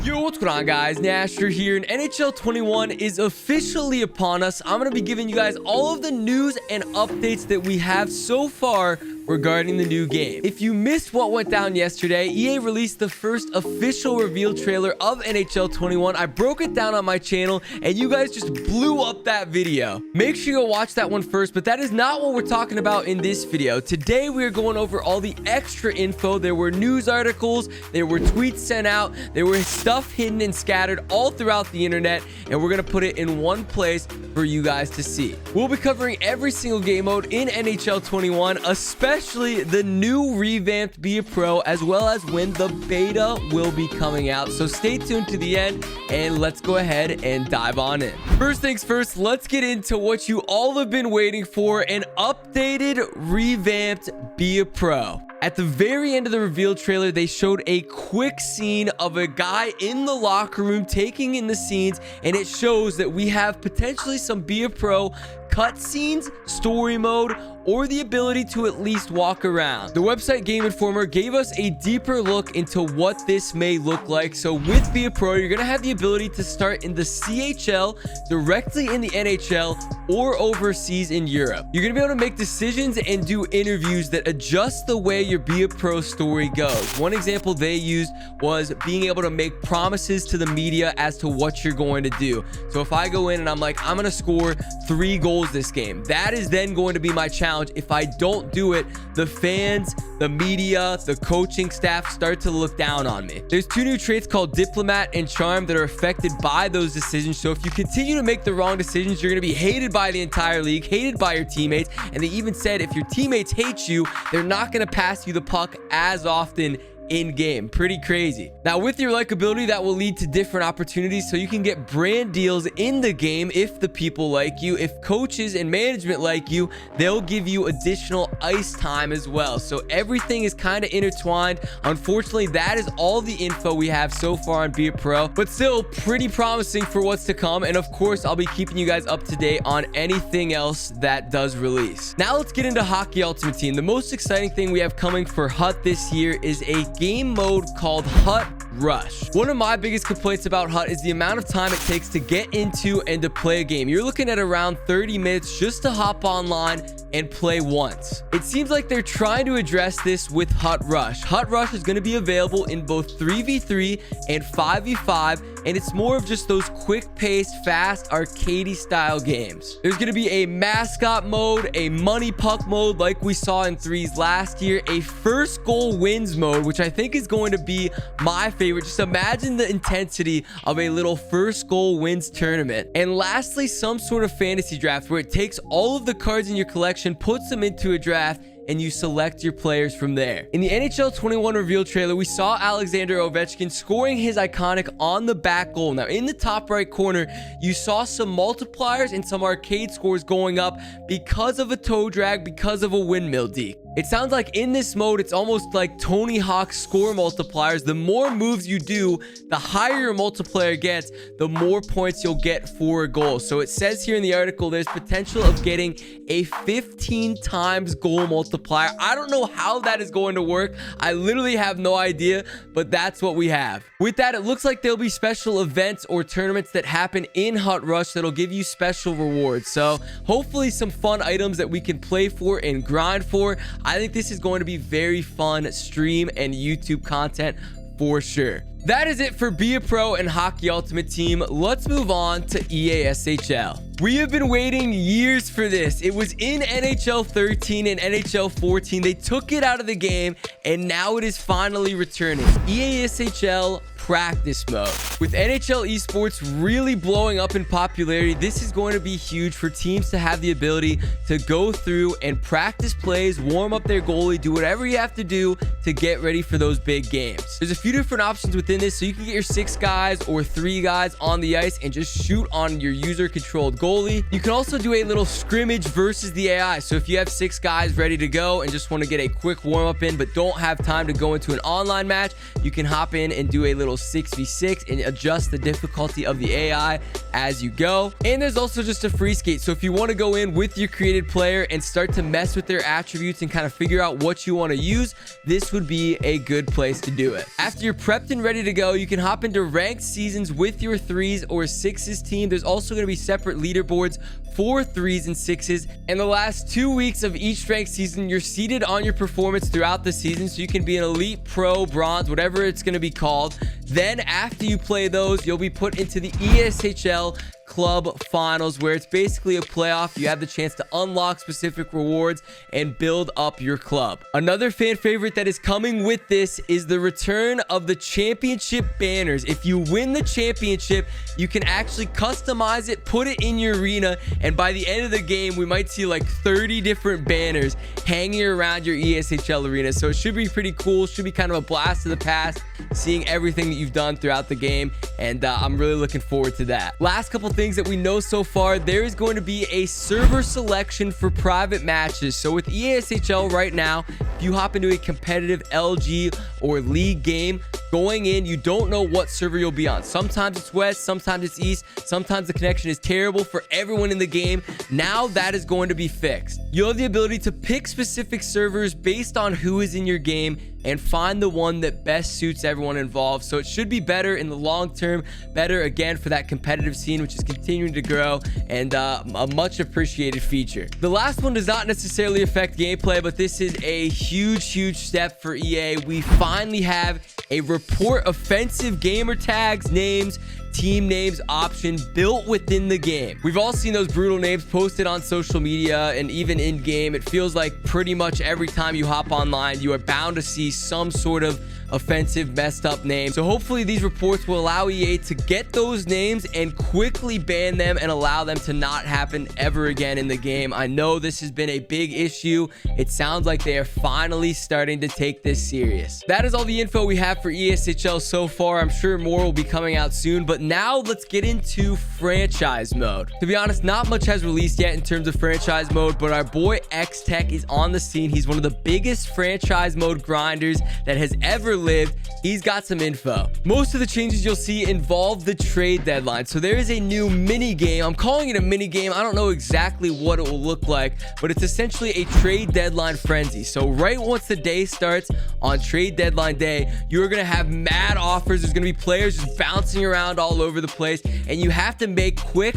Yo, what's going on, guys? Nasher here, and NHL 21 is officially upon us. I'm going to be giving you guys all of the news and updates that we have so far regarding the new game. If you missed what went down yesterday, EA released the first official reveal trailer of NHL 21. I broke it down on my channel, and you guys just blew up that video. Make sure you go watch that one first, but that is not what we're talking about in this video. Today, we are going over all the extra info. There were news articles, there were tweets sent out, there were stuff hidden and scattered all throughout the internet, and we're going to put it in one place for you guys to see. We'll be covering every single game mode in NHL 21, especially the new revamped Be a Pro, as well as when the beta will be coming out. So stay tuned to the end and let's go ahead and dive on in. First things first, let's get into what you all have been waiting for: an updated, revamped Be a Pro. At the very end of the reveal trailer, they showed a quick scene of a guy in the locker room taking in the scenes, and it shows that we have potentially some Be a Pro cutscenes, story mode, or the ability to at least walk around. The website Game Informer gave us a deeper look into what this may look like. So with Be a Pro, you're going to have the ability to start in the CHL, directly in the NHL, or overseas in Europe. You're going to be able to make decisions and do interviews that adjust the way your Be a Pro story goes. One example they used was being able to make promises to the media as to what you're going to do. So if I go in and I'm like, I'm going to score 3 goals this game, that is then going to be my challenge. If I don't do it, the fans, the media, the coaching staff start to look down on me. There's 2 new traits called Diplomat and Charm that are affected by those decisions. So if you continue to make the wrong decisions, you're going to be hated by the entire league, hated by your teammates. And they even said if your teammates hate you, they're not going to pass you the puck as often in game. Pretty crazy. Now with your likability, that will lead to different opportunities, so you can get brand deals in the game if the people like you. If coaches and management like you, they'll give you additional ice time as well. So everything is kind of intertwined. Unfortunately, that is all the info we have so far on Be a Pro, but still pretty promising for what's to come. And of course, I'll be keeping you guys up to date on anything else that does release. Now let's get into Hockey Ultimate Team. The most exciting thing we have coming for HUT this year is a game mode called HUT Rush. One of my biggest complaints about HUT is the amount of time it takes to get into and to play a game. You're looking at around 30 minutes just to hop online and play once. It seems like they're trying to address this with HUT Rush. HUT Rush is going to be available in both 3v3 and 5v5, and it's more of just those quick-paced, fast, arcadey style games. There's going to be a mascot mode, a money puck mode like we saw in 3s last year, a first goal wins mode, which I think is going to be my favorite. Just imagine the intensity of a little first goal wins tournament. And lastly, some sort of fantasy draft where it takes all of the cards in your collection, puts them into a draft, and you select your players from there. In the NHL 21 reveal trailer, we saw Alexander Ovechkin scoring his iconic on the back goal. Now, in the top right corner, you saw some multipliers and some arcade scores going up because of a toe drag, because of a windmill deke. It sounds like in this mode, it's almost like Tony Hawk's score multipliers. The more moves you do, the higher your multiplier gets, the more points you'll get for a goal. So it says here in the article, there's potential of getting a 15 times goal multiplier. I don't know how that is going to work. I literally have no idea, but that's what we have. With that, it looks like there'll be special events or tournaments that happen in HUT Rush that'll give you special rewards. So hopefully some fun items that we can play for and grind for. I think this is going to be very fun stream and YouTube content for sure. That is it for Be a Pro and Hockey Ultimate Team. Let's move on to EA SHL. We have been waiting years for this. It was in NHL 13 and NHL 14. They took it out of the game, and now it is finally returning. EA SHL practice mode. With NHL esports really blowing up in popularity, this is going to be huge for teams to have the ability to go through and practice plays, warm up their goalie, do whatever you have to do to get ready for those big games. There's a few different options within this, so you can get your 6 guys or 3 guys on the ice and just shoot on your user-controlled goalie. You can also do a little scrimmage versus the AI. So if you have 6 guys ready to go and just want to get a quick warm-up in but don't have time to go into an online match, you can hop in and do a little 6v6 and adjust the difficulty of the AI as you go. And there's also just a free skate. So if you want to go in with your created player and start to mess with their attributes and kind of figure out what you want to use, this would be a good place to do it. After you're prepped and ready to go, you can hop into ranked seasons with your 3s or 6s team. There's also going to be separate leaderboards for 3s and 6s. And the last 2 weeks of each ranked season, you're seated on your performance throughout the season, so you can be an elite, pro, bronze, whatever it's going to be called. Then after you play those, you'll be put into the ESHL club finals, where it's basically a playoff. You have the chance to unlock specific rewards and build up your club. Another fan favorite that is coming with this is the return of the championship banners. If you win the championship, you can actually customize it, put it in your arena, and by the end of the game, we might see like 30 different banners hanging around your ESHL arena. So it should be pretty cool. Should be kind of a blast of the past, seeing everything that you've done throughout the game, and I'm really looking forward to that. Last couple things that we know so far, there is going to be a server selection for private matches. So with EASHL right now, if you hop into a competitive LG or league game, going in, you don't know what server you'll be on. Sometimes it's west, sometimes it's east, sometimes the connection is terrible for everyone in the game. Now that is going to be fixed. You'll have the ability to pick specific servers based on who is in your game and find the one that best suits everyone involved. So it should be better in the long term, better again for that competitive scene, which is continuing to grow, and a much appreciated feature. The last one does not necessarily affect gameplay, but this is a huge step for EA. We finally have a report offensive gamer tags, names, team names option built within the game. We've all seen those brutal names posted on social media and even in game. It feels like pretty much every time you hop online, you are bound to see some sort of offensive, messed up name. So hopefully these reports will allow EA to get those names and quickly ban them and allow them to not happen ever again in the game. I know this has been a big issue. It sounds like they are finally starting to take this serious. That is all the info we have for ESHL so far. I'm sure more will be coming out soon, but now let's get into franchise mode. To be honest, not much has released yet in terms of franchise mode, but our boy X Tech is on the scene. He's one of the biggest franchise mode grinders that has ever lived. He's got some info. Most of the changes you'll see involve the trade deadline. So there is a new mini game. I'm calling it a mini game. I don't know exactly what it will look like, but it's essentially a trade deadline frenzy. So right once the day starts on trade deadline day, you're going to have mad offers. There's going to be players just bouncing around all over the place, and you have to make quick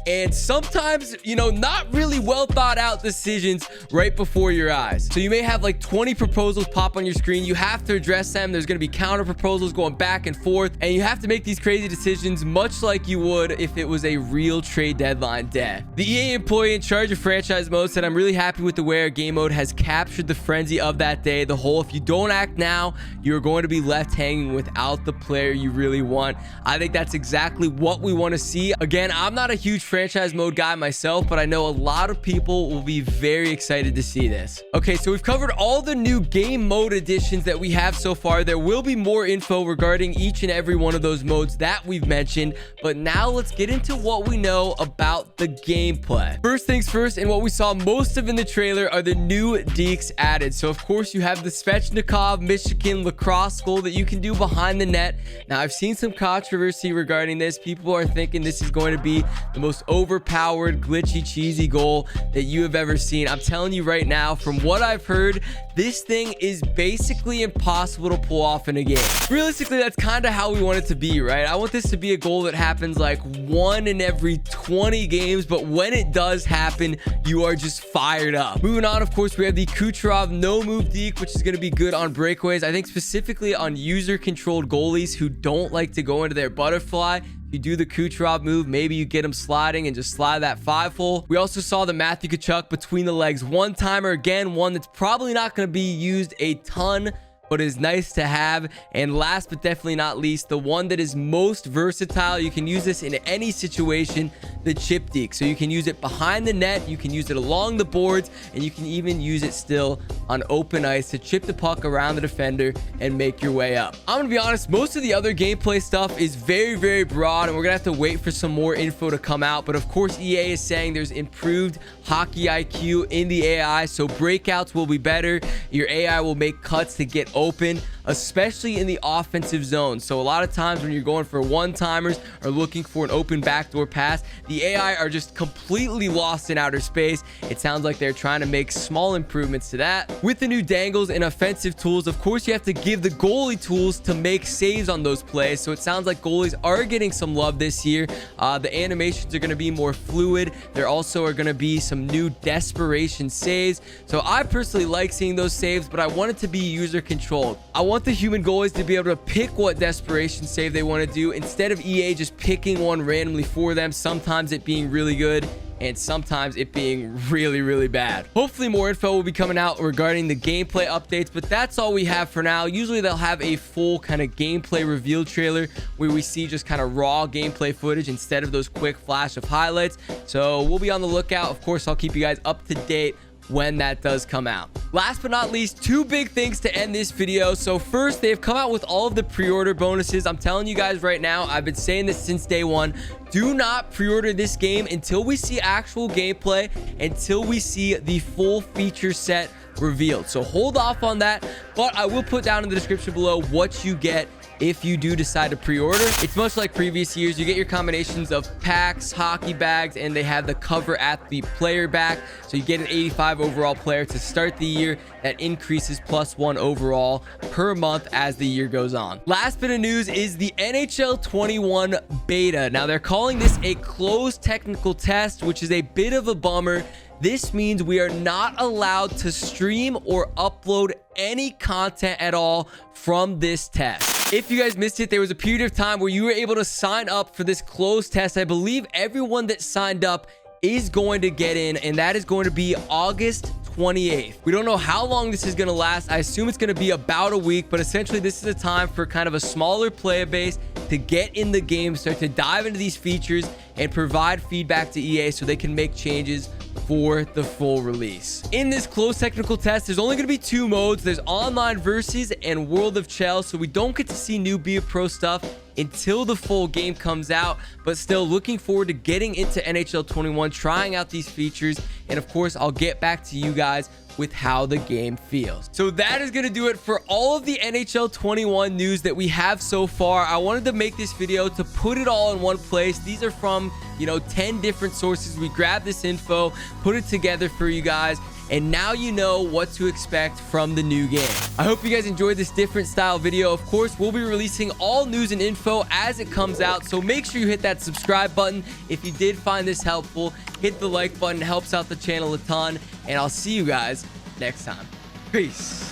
and sometimes, you know, not really well thought out decisions right before your eyes. So you may have like 20 proposals pop on your screen. You have to address them. There's going to be counter proposals going back and forth, and you have to make these crazy decisions much like you would if it was a real trade deadline day. The EA employee in charge of franchise mode said, "I'm really happy with the way our game mode has captured the frenzy of that day. The whole, if you don't act now, you're going to be left hanging without the player you really want." I think that's exactly what we want to see. Again, I'm not a huge franchise mode guy myself, but I know a lot of people will be very excited to see this. Okay, so we've covered all the new game mode additions that we have so far. There will be more info regarding each and every one of those modes that we've mentioned, but now let's get into what we know about the gameplay. First things first, and what we saw most of in the trailer are the new dekes added. So of course you have the Svechnikov Michigan lacrosse goal that you can do behind the net. Now I've seen some controversy regarding this. People are thinking this is going to be the most overpowered, glitchy, cheesy goal that you have ever seen. I'm telling you right now, from what I've heard, this thing is basically impossible to pull off in a game. Realistically, that's kind of how we want it to be, right? I want this to be a goal that happens like 1 in every 20 games, but when it does happen, you are just fired up. Moving on, of course, we have the Kucherov no move deke, which is going to be good on breakaways. I think specifically on user controlled goalies who don't like to go into their butterfly. You do the Kucherov move, maybe you get him sliding and just slide that 5-hole. We also saw the Matthew Tkachuk between the legs one-timer, again, one that's probably not going to be used a ton, but is nice to have. And last but definitely not least, the one that is most versatile, you can use this in any situation, the chip deke. So you can use it behind the net, you can use it along the boards, and you can even use it still on open ice to chip the puck around the defender and make your way up. I'm gonna be honest, most of the other gameplay stuff is very broad, and we're gonna have to wait for some more info to come out. But of course, EA is saying there's improved hockey IQ in the AI, so breakouts will be better. Your AI will make cuts to get open. especially in the offensive zone. So a lot of times when you're going for one-timers or looking for an open backdoor pass, the AI are just completely lost in outer space. It sounds like they're trying to make small improvements to that. With the new dangles and offensive tools, of course, you have to give the goalie tools to make saves on those plays. So it sounds like goalies are getting some love this year. The animations are going to be more fluid. There also are going to be some new desperation saves. So I personally like seeing those saves, but I want it to be user controlled. I want the human goalies to be able to pick what desperation save they want to do instead of EA just picking one randomly for them, sometimes it being really good and sometimes it being really bad. Hopefully more info will be coming out regarding the gameplay updates, but that's all we have for now. Usually they'll have a full kind of gameplay reveal trailer where we see just kind of raw gameplay footage instead of those quick flash of highlights. So we'll be on the lookout. Of course, I'll keep you guys up to date when that does come out. Last but not least, two big things to end this video. So first, they've come out with all of the pre-order bonuses. I'm telling you guys right now, I've been saying this since day one. Do not pre-order this game until we see actual gameplay, until we see the full feature set revealed. So hold off on that, but I will put down in the description below what you get if you do decide to pre-order. It's much like previous years. You get your combinations of packs, hockey bags, and they have the cover athlete player back. So you get an 85 overall player to start the year. That increases +1 overall per month as the year goes on. Last bit of news is the NHL 21 beta. Now they're calling this a closed technical test, which is a bit of a bummer. This means we are not allowed to stream or upload any content at all from this test. If you guys missed it, there was a period of time where you were able to sign up for this closed test. I believe everyone that signed up is going to get in, and that is going to be August 28th. We don't know how long this is going to last. I assume it's going to be about a week, but essentially this is a time for kind of a smaller player base to get in the game, start to dive into these features and provide feedback to EA so they can make changes for the full release. In this closed technical test, there's only going to be two modes. There's online versus and World of Chell, so we don't get to see new Be a Pro stuff until the full game comes out, but still looking forward to getting into NHL 21, trying out these features, and of course I'll get back to you guys with how the game feels. So that is going to do it for all of the NHL 21 news that we have so far. I wanted to make this video to put it all in one place. These are from 10 different sources. We grabbed this info, put it together for you guys, and now you know what to expect from the new game. I hope you guys enjoyed this different style video. Of course, we'll be releasing all news and info as it comes out, so make sure you hit that subscribe button. If you did find this helpful, hit the like button. It helps out the channel a ton, and I'll see you guys next time. Peace.